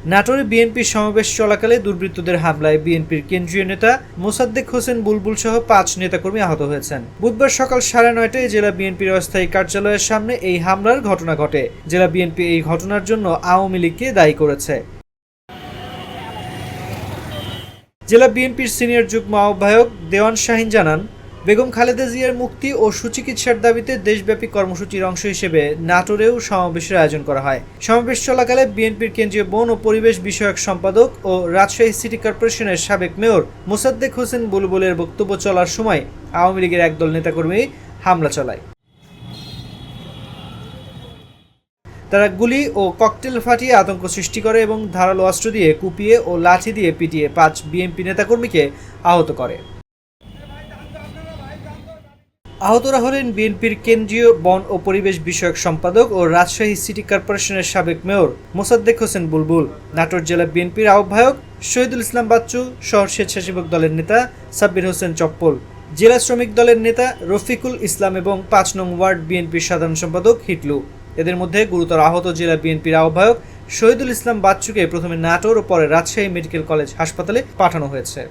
নাটোরে বিএনপির সমাবেশ চলাকালে দুর্বৃত্তদের হামলায় বিএনপির কেন্দ্রীয় নেতা মোসাদ্দেক হোসেন বুলবুল সহ ৫ নেতাকর্মী আহত হয়েছেন। বুধবার সকাল ৯:৩০টায় জেলা বিএনপির অস্থায়ী কার্যালয়ের সামনে এই হামলার ঘটনা ঘটে। জেলা বিএনপি এই ঘটনার জন্য আওয়ামী লীগকে দায়ী করেছে। জেলা বিএনপির সিনিয়র যুগ্ম আহ্বায়ক দেওয়ান শাহিন জানান, বেগম খালেদা জিয়ার মুক্তি ও সুচিকিৎসার দাবিতে দেশব্যাপী কর্মসূচির অংশ হিসেবে নাটোরেও সমাবেশের আয়োজন করা হয়। সমাবেশ চলাকালে বিএনপির কেন্দ্রীয় বন ও পরিবেশ বিষয়ক সম্পাদক ও রাজশাহী সিটি কর্পোরেশনের সাবেক মেয়র মোসাদ্দেক হোসেন বুলবুলের বক্তব্য চলার সময় আওয়ামী লীগের একদল নেতাকর্মী হামলা চালায়। তারা গুলি ও ককটেল ফাটিয়ে আতঙ্ক সৃষ্টি করে এবং ধারালো অস্ত্র দিয়ে কুপিয়ে ও লাঠি দিয়ে পিটিয়ে ৫ বিএনপি নেতাকর্মীকে আহত করে। আহতরা হলেন বিএনপির কেন্দ্রীয় বন ও পরিবেশ বিষয়ক সম্পাদক ও রাজশাহী সিটি কর্পোরেশনের সাবেক মেয়র মোসাদ্দেক হোসেন বুলবুল, নাটোর জেলা বিএনপির আহ্বায়ক শহীদুল ইসলাম বাচ্চু, শহর স্বেচ্ছাসেবক দলের নেতা সাব্বির হোসেন চপ্পল, জেলা শ্রমিক দলের নেতা রফিকুল ইসলাম এবং ৫ নং ওয়ার্ড বিএনপির সাধারণ সম্পাদক হিটলু। এদের মধ্যে গুরুতর আহত জেলা বিএনপির আহ্বায়ক শহীদুল ইসলাম বাচ্চুকে প্রথমে নাটোর ও পরে রাজশাহী মেডিকেল কলেজ হাসপাতালে পাঠানো হয়েছে।